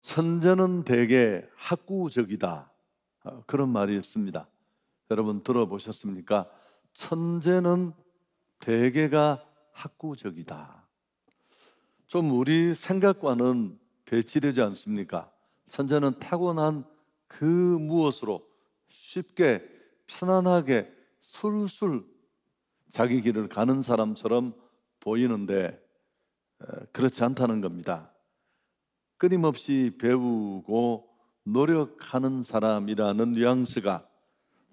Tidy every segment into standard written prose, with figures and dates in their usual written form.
천재는 대개 학구적이다. 그런 말이 있습니다. 여러분 들어보셨습니까? 천재는 대개가 학구적이다. 좀 우리 생각과는 배치되지 않습니까? 천재는 타고난 그 무엇으로 쉽게 편안하게 술술 자기 길을 가는 사람처럼 보이는데 그렇지 않다는 겁니다. 끊임없이 배우고 노력하는 사람이라는 뉘앙스가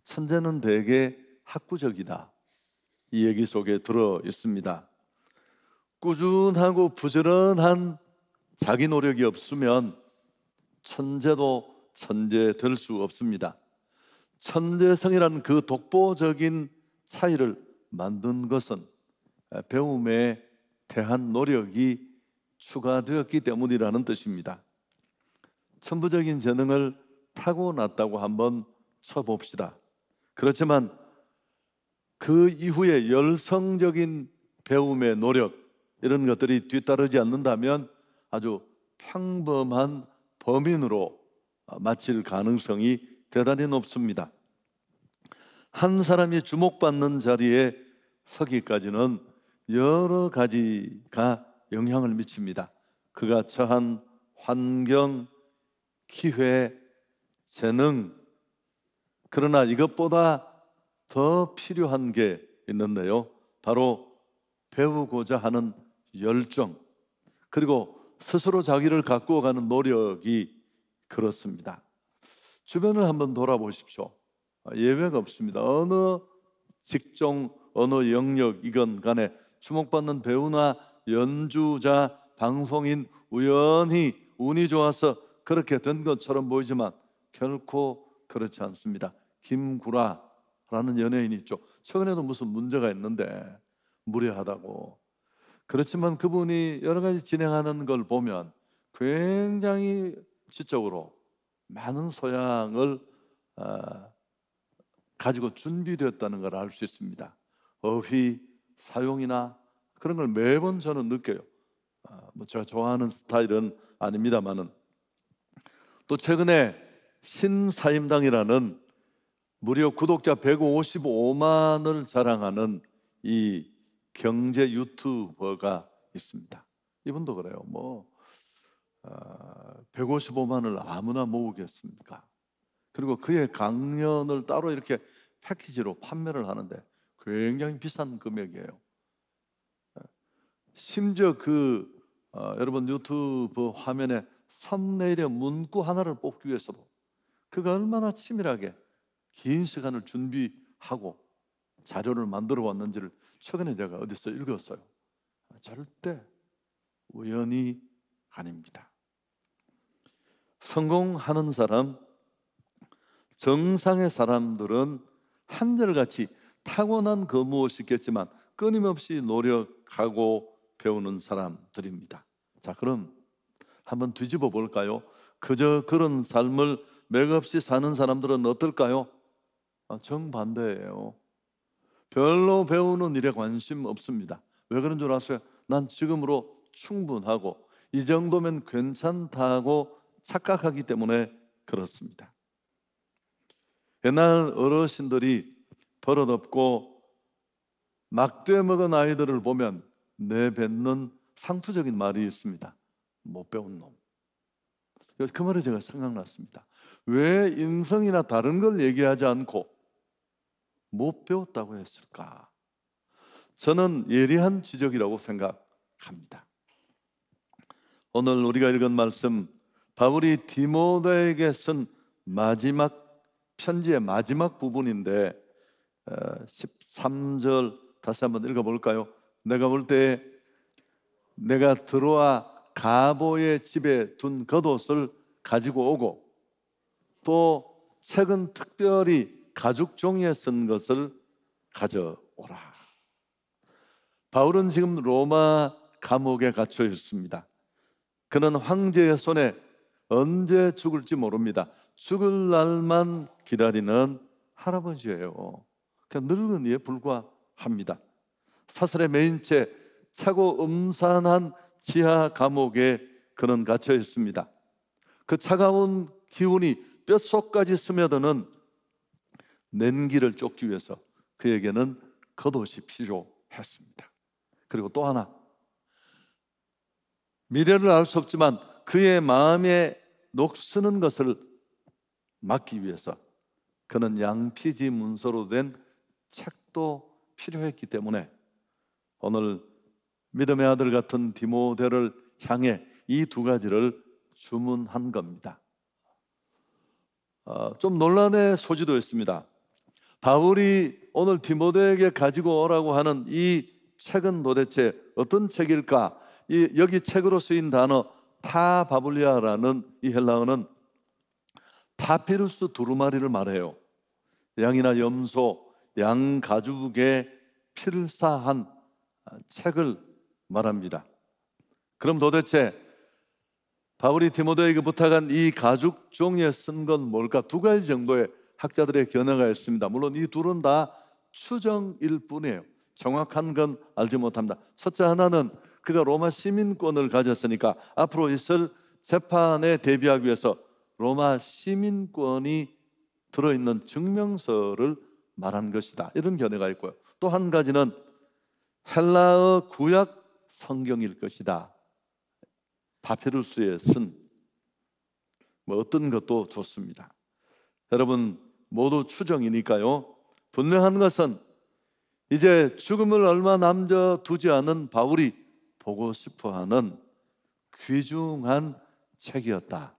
천재는 대개 학구적이다, 이 얘기 속에 들어 있습니다. 꾸준하고 부지런한 자기 노력이 없으면 천재도 천재 될 수 없습니다. 천재성이라는 그 독보적인 차이를 만든 것은 배움에 대한 노력이 추가되었기 때문이라는 뜻입니다. 천부적인 재능을 타고났다고 한번 쳐봅시다. 그렇지만 그 이후에 열성적인 배움의 노력, 이런 것들이 뒤따르지 않는다면 아주 평범한 범인으로 마칠 가능성이 대단히 높습니다. 한 사람이 주목받는 자리에 서기까지는 여러 가지가 영향을 미칩니다. 그가 처한 환경, 기회, 재능, 그러나 이것보다 더 필요한 게 있는데요, 바로 배우고자 하는 열정, 그리고 스스로 자기를 가꾸어가는 노력이 그렇습니다. 주변을 한번 돌아보십시오. 예외가 없습니다. 어느 직종, 어느 영역이건 간에 주목받는 배우나 연주자, 방송인, 우연히 운이 좋아서 그렇게 된 것처럼 보이지만 결코 그렇지 않습니다. 김구라라는 연예인이 있죠. 최근에도 무슨 문제가 있는데 무례하다고. 그렇지만 그분이 여러 가지 진행하는 걸 보면 굉장히 지적으로 많은 소양을 가지고 준비되었다는 걸 알 수 있습니다. 어휘, 사용이나 그런 걸 매번 저는 느껴요. 제가 좋아하는 스타일은 아닙니다만은. 또 최근에 신사임당이라는 무려 구독자 155만을 자랑하는 이 경제 유튜버가 있습니다. 이분도 그래요. 155만을 아무나 모으겠습니까? 그리고 그의 강연을 따로 이렇게 패키지로 판매를 하는데 굉장히 비싼 금액이에요. 심지어 여러분 유튜브 화면에 썸네일의 문구 하나를 뽑기 위해서도 그가 얼마나 치밀하게 긴 시간을 준비하고 자료를 만들어 왔는지를 최근에 제가 어디서 읽었어요. 절대 우연이 아닙니다. 성공하는 사람, 정상의 사람들은 한결같이 타고난 그 무엇이 있겠지만 끊임없이 노력하고 배우는 사람들입니다. 자, 그럼 한번 뒤집어 볼까요? 그저 그런 삶을 맥없이 사는 사람들은 어떨까요? 정반대예요. 별로 배우는 일에 관심 없습니다. 왜 그런 줄 아세요? 난 지금으로 충분하고 이 정도면 괜찮다고 착각하기 때문에 그렇습니다. 옛날 어르신들이 버릇없고 막대 먹은 아이들을 보면 내뱉는 상투적인 말이 있습니다. 못 배운 놈. 그 말이 제가 생각났습니다. 왜 인성이나 다른 걸 얘기하지 않고 못 배웠다고 했을까? 저는 예리한 지적이라고 생각합니다. 오늘 우리가 읽은 말씀, 바울이 디모데에게 쓴 마지막 편지의 마지막 부분인데 13절 다시 한번 읽어볼까요? 내가 볼 때 내가 들어와 가보의 집에 둔 겉옷을 가지고 오고 또 책은 특별히 가죽 종이에 쓴 것을 가져오라. 바울은 지금 로마 감옥에 갇혀 있습니다. 그는 황제의 손에 언제 죽을지 모릅니다. 죽을 날만 기다리는 할아버지예요. 그냥 늙은이에 불과합니다. 사슬에 매인 채 차고 음산한 지하 감옥에 그는 갇혀 있습니다. 그 차가운 기운이 뼛속까지 스며드는 냉기를 쫓기 위해서 그에게는 겉옷이 필요했습니다. 그리고 또 하나, 미래를 알 수 없지만 그의 마음에 녹쓰는 것을 막기 위해서 그는 양피지 문서로 된 책도 필요했기 때문에 오늘 믿음의 아들 같은 디모데를 향해 이 두 가지를 주문한 겁니다. 좀 논란의 소지도 있습니다. 바울이 오늘 디모데에게 가지고 오라고 하는 이 책은 도대체 어떤 책일까? 여기 책으로 쓰인 단어 타바블리아라는 이 헬라어는 파피루스 두루마리를 말해요. 양이나 염소, 양 가죽에 피를 쌓은 책을 말합니다. 그럼 도대체 바울이 디모데에게 부탁한 이 가죽 종이에 쓴 건 뭘까? 두 가지 정도의 학자들의 견해가 있습니다. 물론 이 둘은 다 추정일 뿐이에요. 정확한 건 알지 못합니다. 첫째 하나는 그가 로마 시민권을 가졌으니까 앞으로 있을 재판에 대비하기 위해서 로마 시민권이 들어있는 증명서를 말한 것이다, 이런 견해가 있고요. 또 한 가지는 헬라어 구약 성경일 것이다. 파피루스에 쓴 어떤 것도 좋습니다. 여러분, 모두 추정이니까요. 분명한 것은 이제 죽음을 얼마 남겨두지 않은 바울이 보고 싶어하는 귀중한 책이었다,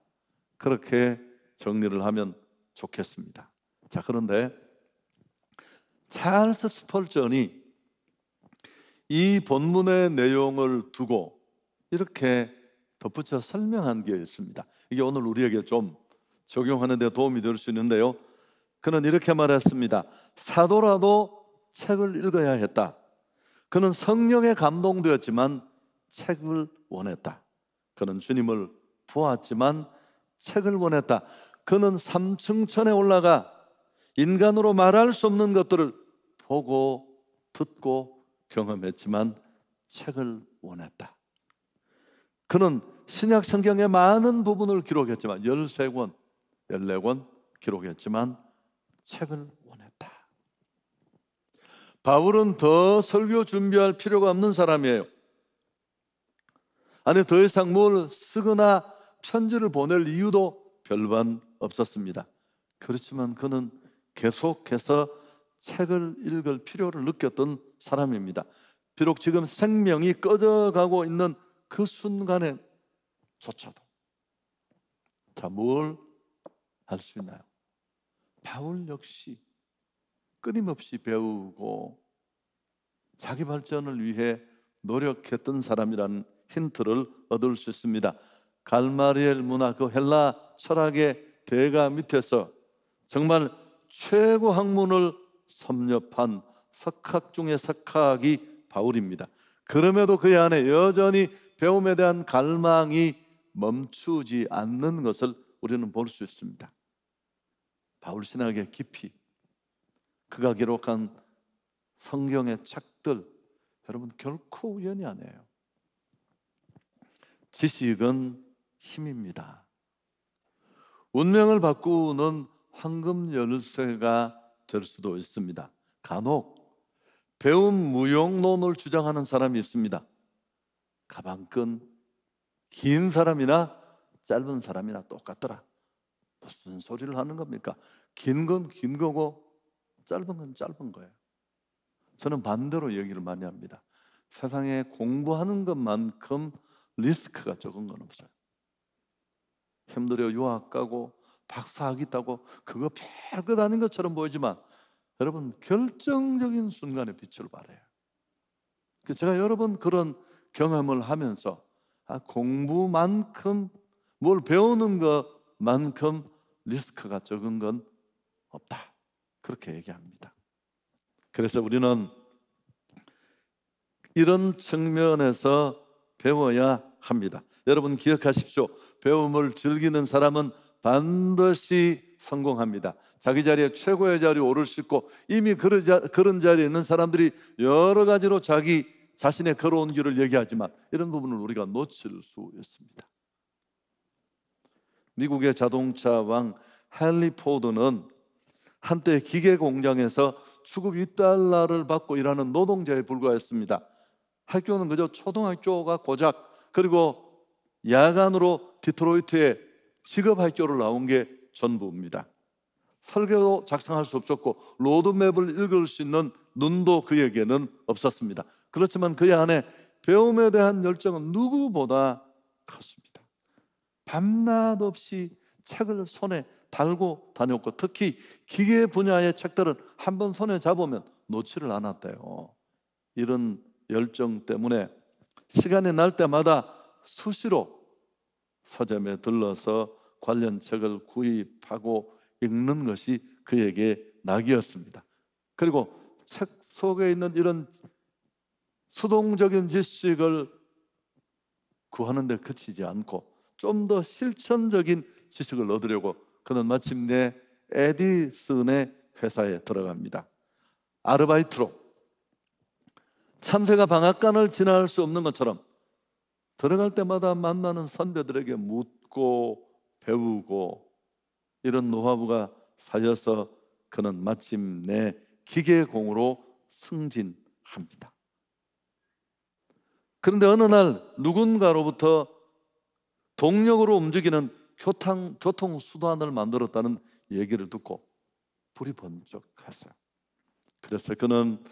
그렇게 정리를 하면 좋겠습니다. 자, 그런데 찰스 스펄전이 이 본문의 내용을 두고 이렇게 덧붙여 설명한 게 있습니다. 이게 오늘 우리에게 좀 적용하는 데 도움이 될 수 있는데요. 그는 이렇게 말했습니다. 사도라도 책을 읽어야 했다. 그는 성령에 감동되었지만 책을 원했다. 그는 주님을 보았지만 책을 원했다. 그는 3층천에 올라가 인간으로 말할 수 없는 것들을 보고 듣고 경험했지만 책을 원했다. 그는 신약 성경의 많은 부분을 기록했지만 13권, 14권 기록했지만 책을 원했다. 바울은 더 설교 준비할 필요가 없는 사람이에요. 아니, 더 이상 뭘 쓰거나 편지를 보낼 이유도 별반 없었습니다. 그렇지만 그는 계속해서 책을 읽을 필요를 느꼈던 사람입니다. 비록 지금 생명이 꺼져가고 있는 그 순간에 조차도. 자, 뭘 할 수 있나요? 바울 역시 끊임없이 배우고 자기 발전을 위해 노력했던 사람이라는 힌트를 얻을 수 있습니다. 갈마리엘 문화, 그 헬라 철학의 대가 밑에서 정말 최고 학문을 섭렵한 석학 중의 석학이 바울입니다. 그럼에도 그의 안에 여전히 배움에 대한 갈망이 멈추지 않는 것을 우리는 볼 수 있습니다. 바울 신학의 깊이, 그가 기록한 성경의 책들, 여러분 결코 우연이 아니에요. 지식은 힘입니다. 운명을 바꾸는 황금 열쇠가 될 수도 있습니다. 간혹 배움 무용론을 주장하는 사람이 있습니다. 가방끈 긴 사람이나 짧은 사람이나 똑같더라. 무슨 소리를 하는 겁니까? 긴 건 긴 거고 짧은 건 짧은 거예요. 저는 반대로 얘기를 많이 합니다. 세상에 공부하는 것만큼 리스크가 적은 건 없어요. 힘들어 유학 가고 박사학위 따고 그거 별것 아닌 것처럼 보이지만 여러분, 결정적인 순간에 빛을 발해요. 제가 여러 번 그런 경험을 하면서 공부만큼, 뭘 배우는 것만큼 리스크가 적은 건 없다, 그렇게 얘기합니다. 그래서 우리는 이런 측면에서 배워야 합니다. 여러분 기억하십시오. 배움을 즐기는 사람은 반드시 성공합니다. 자기 자리에 최고의 자리에 오를 수 있고, 이미 그런 자리에 있는 사람들이 여러 가지로 자기 자신의 걸어온 길을 얘기하지만 이런 부분을 우리가 놓칠 수 있습니다. 미국의 자동차 왕 헨리 포드는 한때 기계 공장에서 주급 $2를 받고 일하는 노동자에 불과했습니다. 학교는 그저 초등학교가 고작, 그리고 야간으로 디트로이트에 직업학교를 나온 게 전부입니다. 설계도 작성할 수 없었고 로드맵을 읽을 수 있는 눈도 그에게는 없었습니다. 그렇지만 그의 안에 배움에 대한 열정은 누구보다 컸습니다. 밤낮 없이 책을 손에 달고 다녔고, 특히 기계 분야의 책들은 한번 손에 잡으면 놓지를 않았대요. 이런 열정 때문에 시간이 날 때마다 수시로 서점에 들러서 관련 책을 구입하고 읽는 것이 그에게 낙이었습니다. 그리고 책 속에 있는 이런 수동적인 지식을 구하는 데 그치지 않고 좀 더 실천적인 지식을 얻으려고 그는 마침내 에디슨의 회사에 들어갑니다. 아르바이트로. 참새가 방앗간을 지나갈 수 없는 것처럼 들어갈 때마다 만나는 선배들에게 묻고 배우고, 이런 노하우가 쌓여서 그는 마침내 기계공으로 승진합니다. 그런데 어느 날 누군가로부터 동력으로 움직이는 교통수단을 만들었다는 얘기를 듣고 불이 번쩍했어요. 그래서 그는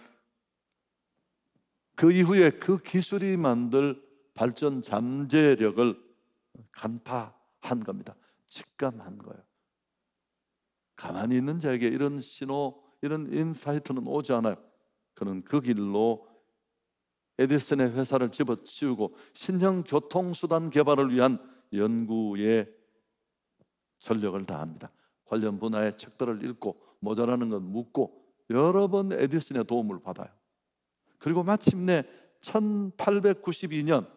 그 이후에 그 기술이 만들 발전 잠재력을 간파한 겁니다. 직감한 거예요. 가만히 있는 자에게 이런 신호, 이런 인사이트는 오지 않아요. 그는 그 길로 에디슨의 회사를 집어치우고 신형 교통수단 개발을 위한 연구에 전력을 다합니다. 관련 분야의 책들을 읽고 모자라는 건 묻고 여러 번 에디슨의 도움을 받아요. 그리고 마침내 1892년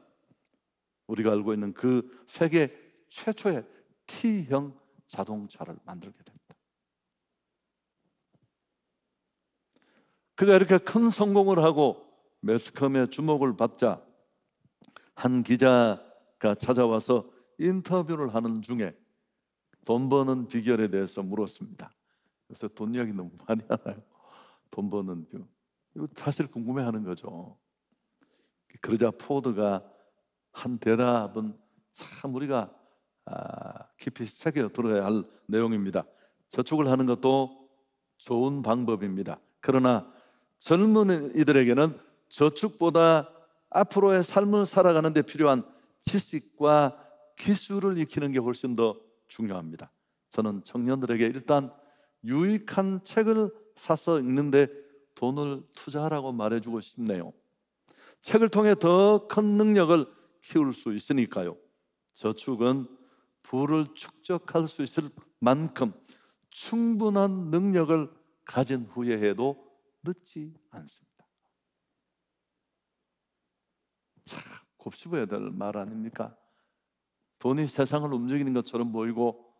우리가 알고 있는 그 세계 최초의 T형 자동차를 만들게 됩니다. 그가 이렇게 큰 성공을 하고 매스컴의 주목을 받자 한 기자가 찾아와서 인터뷰를 하는 중에 돈 버는 비결에 대해서 물었습니다. 요새 돈 이야기 너무 많이 하나요? 돈 버는 비결. 이거 사실 궁금해하는 거죠. 그러자 포드가 한 대답은 참 우리가 깊이 새겨 들어야 할 내용입니다. 저축을 하는 것도 좋은 방법입니다. 그러나 젊은이들에게는 저축보다 앞으로의 삶을 살아가는 데 필요한 지식과 기술을 익히는 게 훨씬 더 중요합니다. 저는 청년들에게 일단 유익한 책을 사서 읽는데 돈을 투자하라고 말해주고 싶네요. 책을 통해 더 큰 능력을 키울 수 있으니까요. 저축은 부를 축적할 수 있을 만큼 충분한 능력을 가진 후에 해도 늦지 않습니다. 참 곱씹어야 될 말 아닙니까? 돈이 세상을 움직이는 것처럼 보이고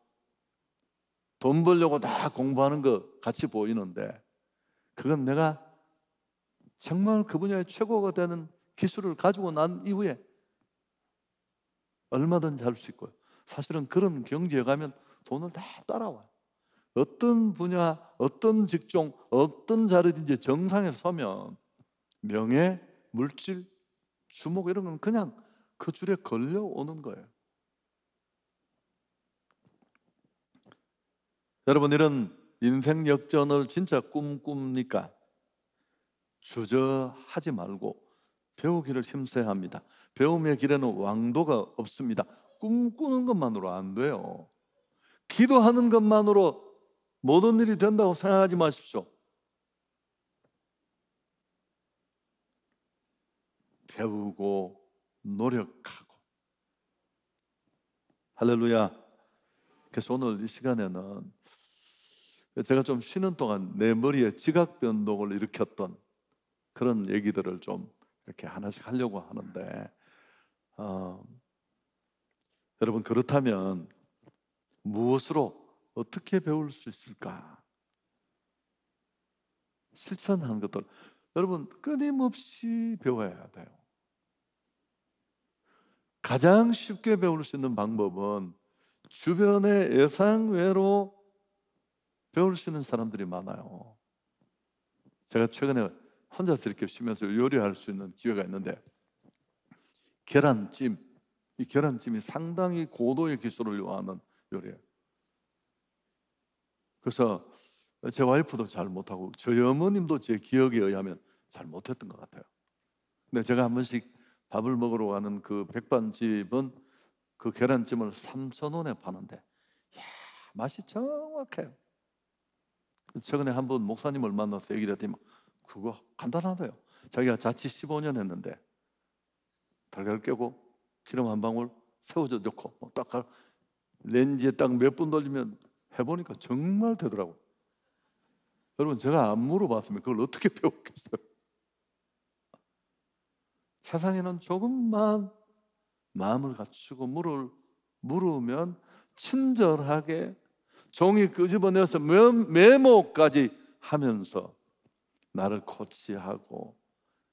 돈 벌려고 다 공부하는 것 같이 보이는데, 그건 내가 정말 그 분야의 최고가 되는 기술을 가지고 난 이후에 얼마든지 할 수 있고요. 사실은 그런 경지에 가면 돈을 다 따라와요. 어떤 분야, 어떤 직종, 어떤 자리든지 정상에 서면 명예, 물질, 주목 이런 건 그냥 그 줄에 걸려오는 거예요. 여러분, 이런 인생 역전을 진짜 꿈꿉니까? 주저하지 말고 배우기를 힘써야 합니다. 배움의 길에는 왕도가 없습니다. 꿈꾸는 것만으로 안 돼요. 기도하는 것만으로 모든 일이 된다고 생각하지 마십시오. 배우고 노력하고. 할렐루야. 그래서 오늘 이 시간에는 제가 좀 쉬는 동안 내 머리에 지각 변동을 일으켰던 그런 얘기들을 좀 이렇게 하나씩 하려고 하는데, 여러분, 그렇다면 무엇으로 어떻게 배울 수 있을까? 실천하는 것들, 여러분 끊임없이 배워야 돼요. 가장 쉽게 배울 수 있는 방법은 주변에 예상외로 배울 수 있는 사람들이 많아요. 제가 최근에 혼자서 이렇게 쉬면서 요리할 수 있는 기회가 있는데, 계란찜, 이 계란찜이 상당히 고도의 기술을 요하는 요리예요. 그래서 제 와이프도 잘 못하고 저희 어머님도 제 기억에 의하면 잘 못했던 것 같아요. 근데 제가 한 번씩 밥을 먹으러 가는 그 백반집은 그 계란찜을 3,000원에 파는데, 이야, 맛이 정확해요. 최근에 한 번 목사님을 만나서 얘기를 했더니 그거 간단하대요. 자기가 자취 15년 했는데 달걀 깨고 기름 한 방울 새우젓 넣고 딱 렌지에 딱 몇 분 돌리면 해보니까 정말 되더라고요. 여러분, 제가 안 물어봤으면 그걸 어떻게 배웠겠어요? 세상에는 조금만 마음을 갖추고 물으면 친절하게 종이 끄집어내서 메모까지 하면서 나를 코치하고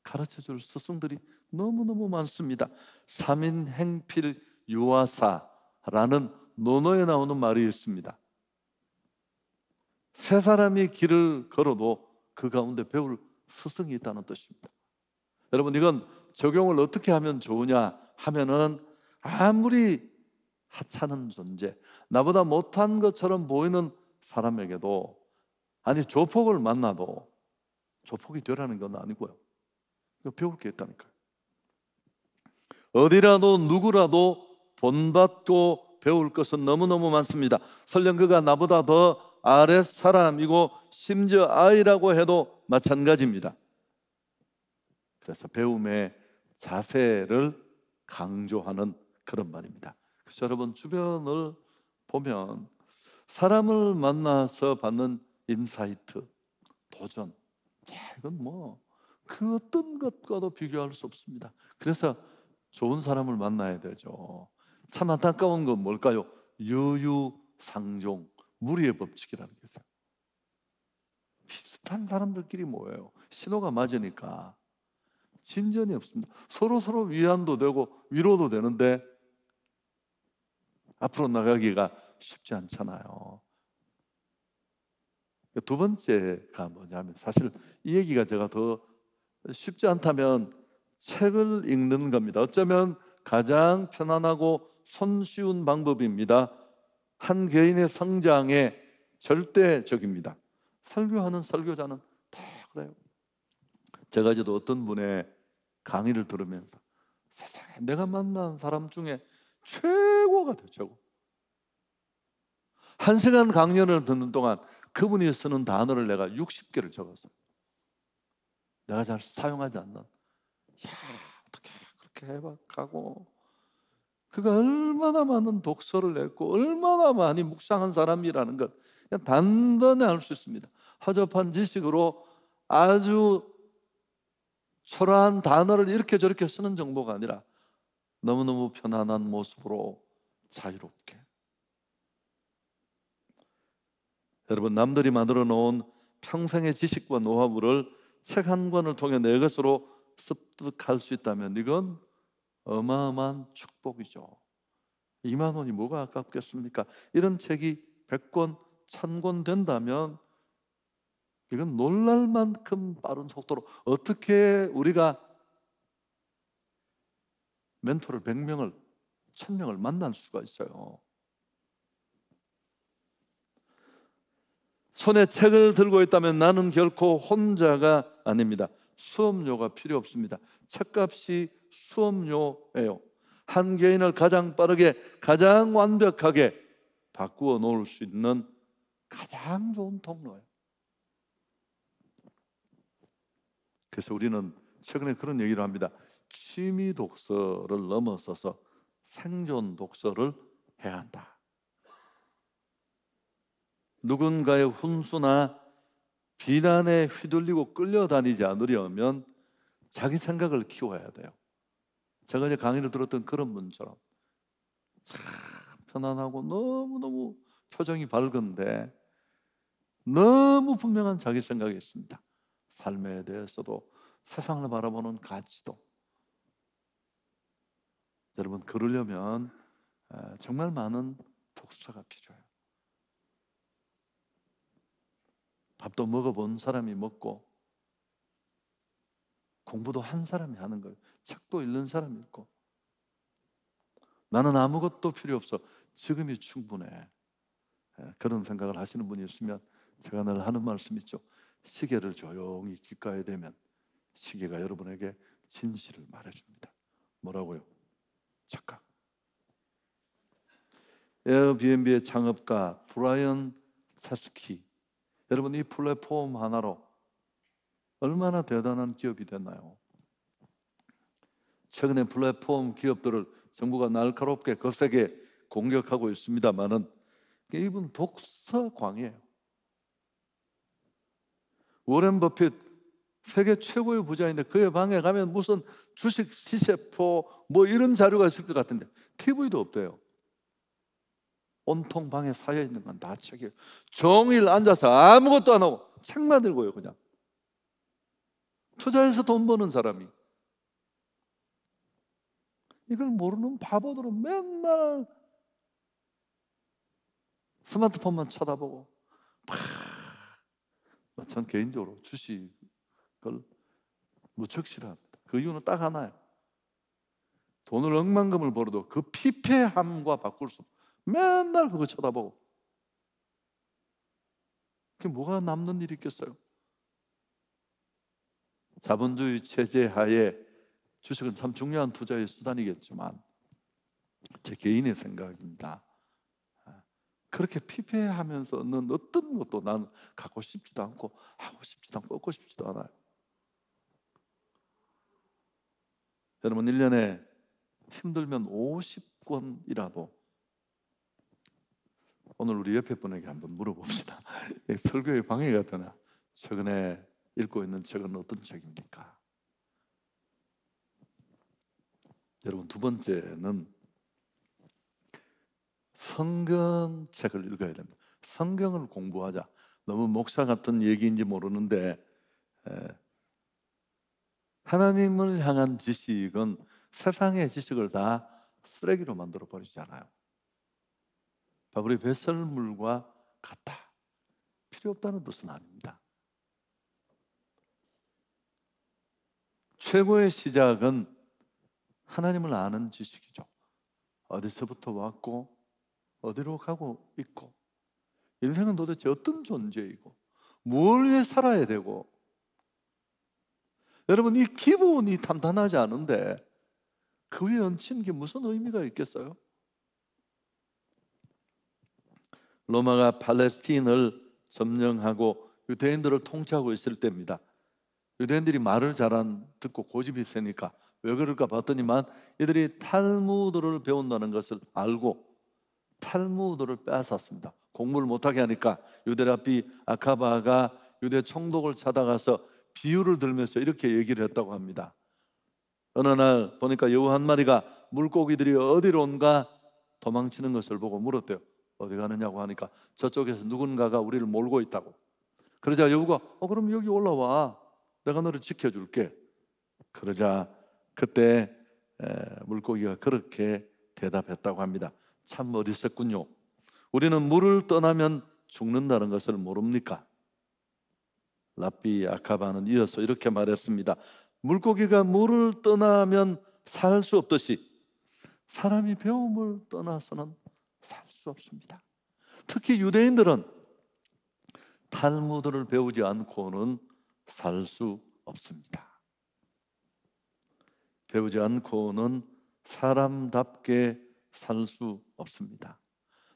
가르쳐줄 스승들이 너무너무 많습니다. 삼인행필 유아사라는 논어에 나오는 말이 있습니다. 세 사람이 길을 걸어도 그 가운데 배울 스승이 있다는 뜻입니다. 여러분, 이건 적용을 어떻게 하면 좋으냐 하면은, 아무리 하찮은 존재, 나보다 못한 것처럼 보이는 사람에게도, 아니 조폭을 만나도 조폭이 되라는 건 아니고요, 배울 게 있다니까요. 어디라도 누구라도 본받고 배울 것은 너무너무 많습니다. 설령 그가 나보다 더 아랫 사람이고 심지어 아이라고 해도 마찬가지입니다. 그래서 배움의 자세를 강조하는 그런 말입니다. 그래서 여러분, 주변을 보면 사람을 만나서 받는 인사이트, 도전, 이건 그 어떤 것과도 비교할 수 없습니다. 그래서 좋은 사람을 만나야 되죠. 참 안타까운 건 뭘까요? 유유상종, 무리의 법칙이라는 게 있어요. 비슷한 사람들끼리 모여요. 신호가 맞으니까 진전이 없습니다. 서로 위안도 되고 위로도 되는데 앞으로 나가기가 쉽지 않잖아요. 두 번째가 뭐냐면, 사실 이 얘기가 제가 더 쉽지 않다면 책을 읽는 겁니다. 어쩌면 가장 편안하고 손쉬운 방법입니다. 한 개인의 성장에 절대적입니다. 설교하는 설교자는 다 그래요. 제가 이제도 어떤 분의 강의를 들으면서 세상에 내가 만난 사람 중에 최고가 돼, 최고. 1시간 강연을 듣는 동안 그분이 쓰는 단어를 내가 60개를 적었어요. 내가 잘 사용하지 않는. 어떻게 그렇게 해가고, 그가 얼마나 많은 독서를 냈고 얼마나 많이 묵상한 사람이라는 걸 그냥 단번에 알 수 있습니다. 허접한 지식으로 아주 초라한 단어를 이렇게 저렇게 쓰는 정도가 아니라 너무너무 편안한 모습으로 자유롭게. 여러분, 남들이 만들어 놓은 평생의 지식과 노하우를 책 한 권을 통해 내 것으로 습득할 수 있다면 이건 어마어마한 축복이죠. 2만 원이 뭐가 아깝겠습니까? 이런 책이 100권, 1000권 된다면 이건 놀랄 만큼 빠른 속도로 어떻게 우리가 멘토를 100명을, 1000명을 만날 수가 있어요. 손에 책을 들고 있다면 나는 결코 혼자가 아닙니다. 수업료가 필요 없습니다. 책값이 수업료예요. 한 개인을 가장 빠르게, 가장 완벽하게 바꾸어 놓을 수 있는 가장 좋은 통로예요. 그래서 우리는 최근에 그런 얘기를 합니다. 취미 독서를 넘어서서 생존 독서를 해야 한다. 누군가의 훈수나 비난에 휘둘리고 끌려다니지 않으려면 자기 생각을 키워야 돼요. 제가 이제 강의를 들었던 그런 분처럼 참 편안하고 너무너무 표정이 밝은데 너무 분명한 자기 생각이 있습니다. 삶에 대해서도 세상을 바라보는 가치도. 여러분, 그러려면 정말 많은 독서가 필요해요. 밥도 먹어본 사람이 먹고 공부도 한 사람이 하는 거예요. 책도 읽는 사람이 있고. 나는 아무것도 필요 없어, 지금이 충분해. 그런 생각을 하시는 분이 있으면 제가 늘 하는 말씀 있죠. 시계를 조용히 귓가에 대면 시계가 여러분에게 진실을 말해줍니다. 뭐라고요? 착각. 에어비앤비의 창업가 브라이언 차스키, 여러분 이 플랫폼 하나로 얼마나 대단한 기업이 됐나요? 최근에 플랫폼 기업들을 정부가 날카롭게 거세게 공격하고 있습니다만은 이분 독서광이에요. 워렌 버핏 세계 최고의 부자인데 그의 방에 가면 무슨 주식 시세포 뭐 이런 자료가 있을 것 같은데 TV도 없대요. 온통 방에 쌓여 있는 건 다 책이에요. 종일 앉아서 아무것도 안 하고 책만 읽어요. 그냥 투자해서 돈 버는 사람이. 이걸 모르는 바보들은 맨날 스마트폰만 쳐다보고 전 개인적으로 주식을 무척 싫어합니다. 그 이유는 딱 하나예요. 돈을 억만금을 벌어도 그 피폐함과 바꿀 수 없어요. 맨날 그거 쳐다보고. 그게 뭐가 남는 일이 있겠어요? 자본주의 체제 하에 주식은 참 중요한 투자의 수단이겠지만 제 개인의 생각입니다. 그렇게 피폐하면서는 어떤 것도 나는 갖고 싶지도 않고 하고 싶지도 않고 얻고 싶지도 않아요. 여러분 1년에 힘들면 50권이라도 오늘 우리 옆에 분에게 한번 물어봅시다. 설교에 방해가 되나? 최근에 읽고 있는 책은 어떤 책입니까? 여러분 두 번째는 성경책을 읽어야 됩니다. 성경을 공부하자. 너무 목사 같은 얘기인지 모르는데 하나님을 향한 지식은 세상의 지식을 다 쓰레기로 만들어 버리잖아요. 바울이 배설물과 같다. 필요 없다는 뜻은 아닙니다. 최고의 시작은 하나님을 아는 지식이죠. 어디서부터 왔고 어디로 가고 있고 인생은 도대체 어떤 존재이고 뭘 위해 살아야 되고. 여러분 이 기본이 탄탄하지 않은데 그 위에 얹힌 게 무슨 의미가 있겠어요? 로마가 팔레스틴을 점령하고 유대인들을 통치하고 있을 때입니다. 유대인들이 말을 잘 안 듣고 고집이 세니까 왜 그럴까 봤더니만 이들이 탈무드를 배운다는 것을 알고 탈무드를 빼앗았습니다. 공부를 못하게 하니까 유대랍비 아카바가 유대 총독을 찾아가서 비유를 들면서 이렇게 얘기를 했다고 합니다. 어느 날 보니까 여우 한 마리가 물고기들이 어디로 온가 도망치는 것을 보고 물었대요. 어디 가느냐고 하니까 저쪽에서 누군가가 우리를 몰고 있다고. 그러자 여우가 그럼 여기 올라와, 내가 너를 지켜줄게. 그러자 그때 물고기가 그렇게 대답했다고 합니다. 참 어리석군요. 우리는 물을 떠나면 죽는다는 것을 모릅니까? 랍비 아카바는 이어서 이렇게 말했습니다. 물고기가 물을 떠나면 살 수 없듯이 사람이 배움을 떠나서는 살 수 없습니다. 특히 유대인들은 탈무드를 배우지 않고는 살 수 없습니다. 배우지 않고는 사람답게 살 수 없습니다.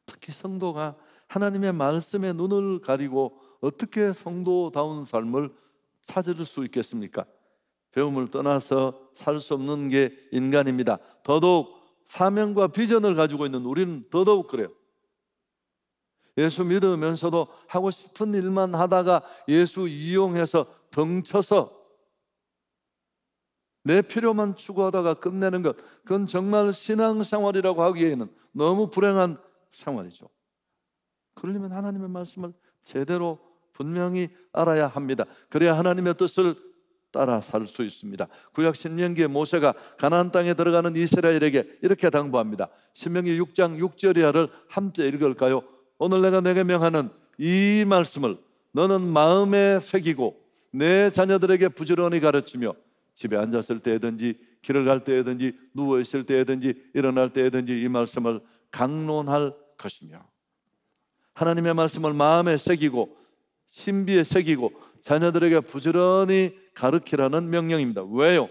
특히 성도가 하나님의 말씀에 눈을 가리고 어떻게 성도다운 삶을 찾을 수 있겠습니까? 배움을 떠나서 살 수 없는 게 인간입니다. 더더욱 사명과 비전을 가지고 있는 우리는 더더욱 그래요. 예수 믿으면서도 하고 싶은 일만 하다가 예수 이용해서 덩쳐서 내 필요만 추구하다가 끝내는 것, 그건 정말 신앙생활이라고 하기에는 너무 불행한 생활이죠. 그러려면 하나님의 말씀을 제대로 분명히 알아야 합니다. 그래야 하나님의 뜻을 따라 살 수 있습니다. 구약 신명기에 모세가 가나안 땅에 들어가는 이스라엘에게 이렇게 당부합니다. 신명기 6장 6절 이하를 함께 읽을까요? 오늘 내가 내게 명하는 이 말씀을 너는 마음에 새기고 내 자녀들에게 부지런히 가르치며 집에 앉았을 때든지 길을 갈 때든지 누워 있을 때든지 일어날 때든지 이 말씀을 강론할 것이며, 하나님의 말씀을 마음에 새기고 신비에 새기고 자녀들에게 부지런히 가르치라는 명령입니다. 왜요?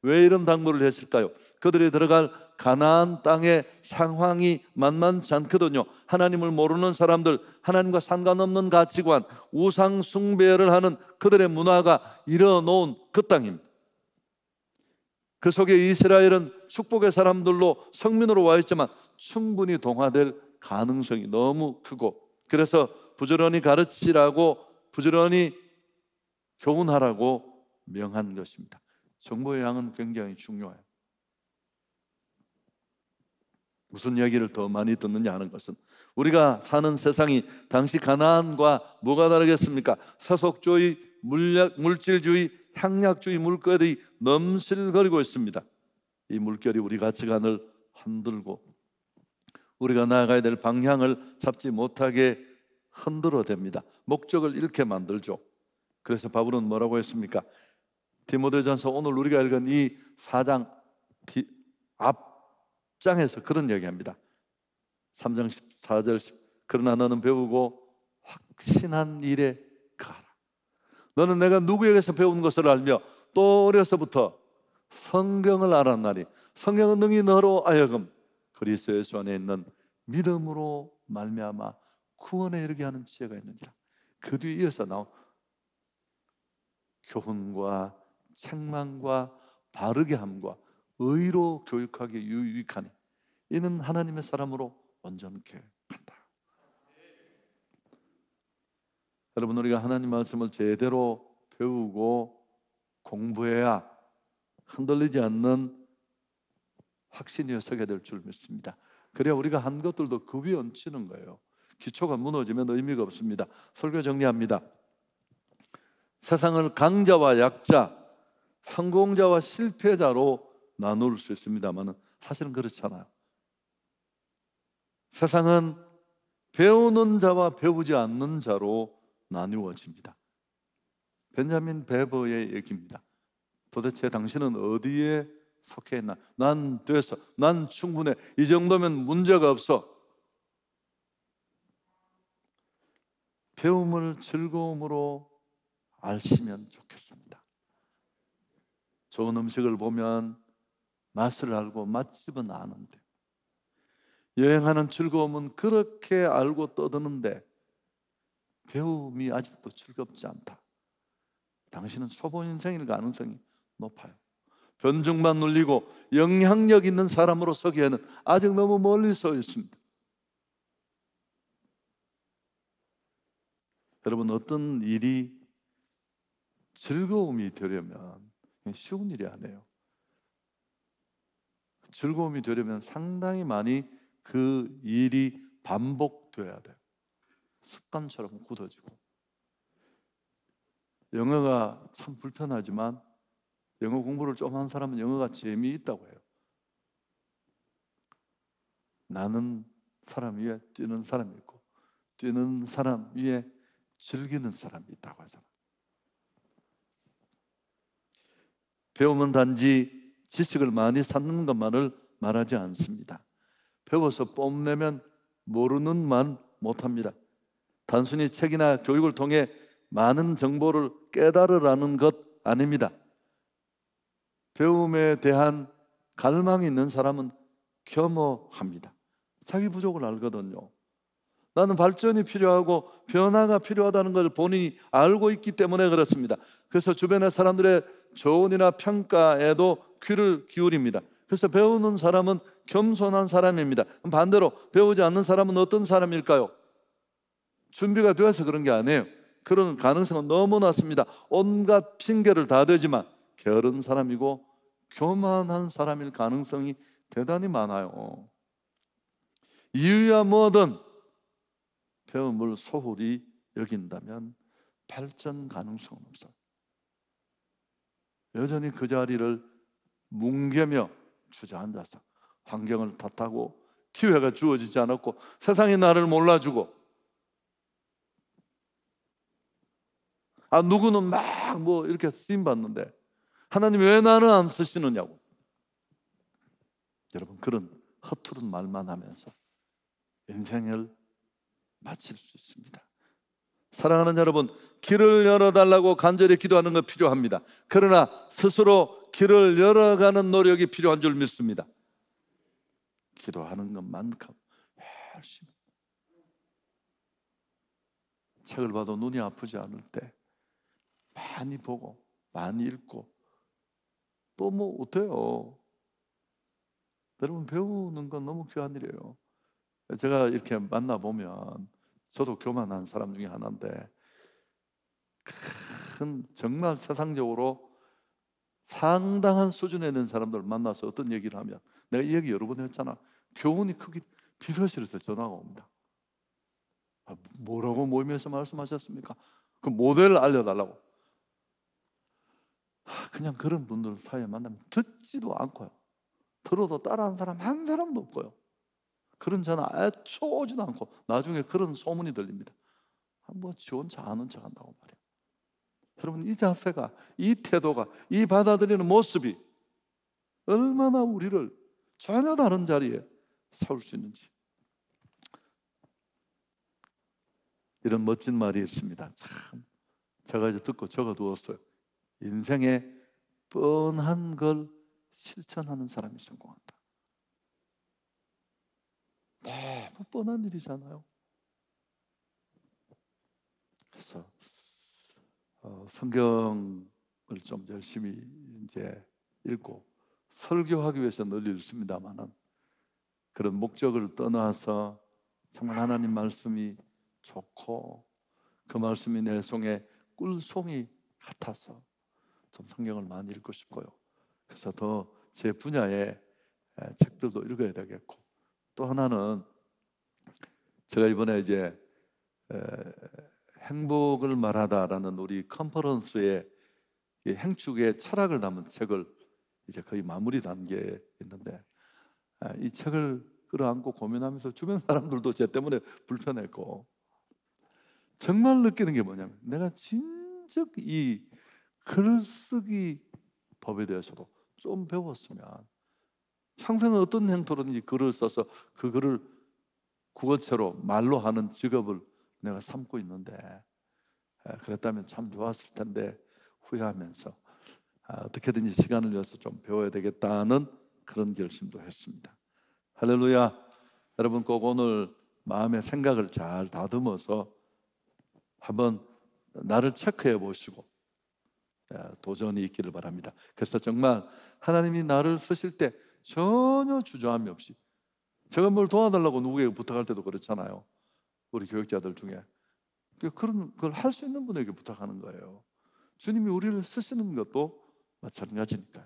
왜 이런 당부를 했을까요? 그들이 들어갈 가나안 땅의 상황이 만만치 않거든요. 하나님을 모르는 사람들, 하나님과 상관없는 가치관, 우상 숭배를 하는 그들의 문화가 일어놓은 그 땅입니다. 그 속에 이스라엘은 축복의 사람들로 성민으로 와 있지만 충분히 동화될 가능성이 너무 크고, 그래서 부지런히 가르치라고, 부지런히 교훈하라고 명한 것입니다. 정보의 양은 굉장히 중요해요. 무슨 이야기를 더 많이 듣느냐 하는 것은, 우리가 사는 세상이 당시 가나안과 뭐가 다르겠습니까? 세속주의, 물질주의, 향락주의 물결이 넘실거리고 있습니다. 이 물결이 우리 가치관을 흔들고 우리가 나아가야 될 방향을 잡지 못하게 흔들어댑니다. 목적을 잃게 만들죠. 그래서 바울은 뭐라고 했습니까? 디모데전서 오늘 우리가 읽은 이 4장 앞장에서 그런 얘기합니다. 3장 14절 10, 그러나 너는 배우고 확신한 일에 가라. 너는 내가 누구에게서 배운 것을 알며 또 어려서부터 성경을 알았나니 성경은 능히 너로 하여금 그리스도 예수 안에 있는 믿음으로 말미암아 구원에 이르게 하는 지혜가 있느니라. 그 뒤에 이어서 나온 교훈과 책망과 바르게 함과 의로 교육하기 유익하니 이는 하나님의 사람으로 온전케 한다. 여러분, 우리가 하나님 말씀을 제대로 배우고 공부해야 흔들리지 않는 확신이 서게 될 줄 믿습니다. 그래야 우리가 한 것들도 그 위에 얹히는 거예요. 기초가 무너지면 의미가 없습니다. 설교 정리합니다. 세상을 강자와 약자, 성공자와 실패자로 나눌 수 있습니다만 사실은 그렇지 않아요. 세상은 배우는 자와 배우지 않는 자로 나누어집니다. 벤자민 베버의 얘기입니다. 도대체 당신은 어디에 속해 있나? 난 됐어, 난 충분해, 이 정도면 문제가 없어. 배움을 즐거움으로 아시면 좋겠습니다. 좋은 음식을 보면 맛을 알고 맛집은 아는데, 여행하는 즐거움은 그렇게 알고 떠드는데 배움이 아직도 즐겁지 않다. 당신은 초보 인생일 가능성이 높아요. 변증만 눌리고 영향력 있는 사람으로 서기에는 아직 너무 멀리 서 있습니다. 여러분, 어떤 일이 즐거움이 되려면 쉬운 일이 아니에요. 즐거움이 되려면 상당히 많이 그 일이 반복돼야 돼요. 습관처럼 굳어지고. 영어가 참 불편하지만 영어 공부를 좀 한 사람은 영어가 재미있다고 해요. 나는 사람 위에 뛰는 사람이 있고 뛰는 사람 위에 즐기는 사람이 있다고 하잖아. 배움은 단지 지식을 많이 쌓는 것만을 말하지 않습니다. 배워서 뽐내면 모르는 만 못합니다. 단순히 책이나 교육을 통해 많은 정보를 깨달으라는 것 아닙니다. 배움에 대한 갈망이 있는 사람은 겸허합니다. 자기 부족을 알거든요. 나는 발전이 필요하고 변화가 필요하다는 걸 본인이 알고 있기 때문에 그렇습니다. 그래서 주변의 사람들의 조언이나 평가에도 귀를 기울입니다. 그래서 배우는 사람은 겸손한 사람입니다. 반대로 배우지 않는 사람은 어떤 사람일까요? 준비가 되어서 그런 게 아니에요. 그런 가능성은 너무 낮습니다. 온갖 핑계를 다 대지만 게으른 사람이고 교만한 사람일 가능성이 대단히 많아요. 이유야 뭐든 배움을 소홀히 여긴다면 발전 가능성은 없어요. 여전히 그 자리를 뭉개며 주저앉아서 환경을 탓하고 기회가 주어지지 않았고 세상이 나를 몰라주고 누구는 막 뭐 이렇게 쓰임 받는데 하나님 왜 나는 안 쓰시느냐고. 여러분, 그런 허투른 말만 하면서 인생을 마칠 수 있습니다. 사랑하는 여러분, 길을 열어달라고 간절히 기도하는 것 필요합니다. 그러나 스스로 길을 열어가는 노력이 필요한 줄 믿습니다. 기도하는 것만큼 열심히. 책을 봐도 눈이 아프지 않을 때 많이 보고 많이 읽고 또 뭐 어때요? 여러분, 배우는 건 너무 귀한 일이에요. 제가 이렇게 만나보면 저도 교만한 사람 중에 하나인데 정말 세상적으로 상당한 수준에 있는 사람들 만나서 어떤 얘기를 하면, 내가 이 얘기 여러 번 했잖아. 교훈이 크게 비서실에서 전화가 옵니다. 뭐라고 모임에서 말씀하셨습니까? 그 모델을 알려달라고. 그냥 그런 분들 사이에 만나면 듣지도 않고요. 들어도 따라하는 사람 한 사람도 없고요. 그런 전화 애초 오지도 않고 나중에 그런 소문이 들립니다. 뭐 지 혼자 아는 척 한다고 말이에요. 여러분, 이 자세가, 이 태도가, 이 받아들이는 모습이 얼마나 우리를 전혀 다른 자리에 세울 수 있는지. 이런 멋진 말이 있습니다. 참, 제가 이제 듣고 적어두었어요. 인생에 뻔한 걸 실천하는 사람이 성공한다. 너무 뻔한 일이잖아요. 그래서 성경을 좀 열심히 이제 읽고 설교하기 위해서 늘 읽습니다만은, 그런 목적을 떠나서 정말 하나님 말씀이 좋고 그 말씀이 내 속에 꿀송이 같아서 좀 성경을 많이 읽고 싶고요. 그래서 더 제 분야의 책들도 읽어야 되겠고, 또 하나는 제가 이번에 이제 행복을 말하다라는 우리 컨퍼런스의 행축의 철학을 담은 책을 이제 거의 마무리 단계에 있는데, 이 책을 끌어안고 고민하면서 주변 사람들도 제 때문에 불편했고, 정말 느끼는 게 뭐냐면, 내가 진즉 이 글쓰기 법에 대해서도 좀 배웠으면 평생 어떤 형태로든지 글을 써서 그 글을 국어체로 말로 하는 직업을 내가 삼고 있는데, 그랬다면 참 좋았을 텐데 후회하면서 어떻게든지 시간을 내서 좀 배워야 되겠다는 그런 결심도 했습니다. 할렐루야. 여러분, 꼭 오늘 마음의 생각을 잘 다듬어서 한번 나를 체크해 보시고 도전이 있기를 바랍니다. 그래서 정말 하나님이 나를 쓰실 때 전혀 주저함이 없이, 제가 뭘 도와달라고 누구에게 부탁할 때도 그렇잖아요. 우리 교육자들 중에 그런 걸 할 수 있는 분에게 부탁하는 거예요. 주님이 우리를 쓰시는 것도 마찬가지니까요.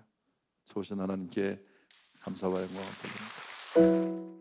좋으신 하나님께 감사와 영광을 드립니다.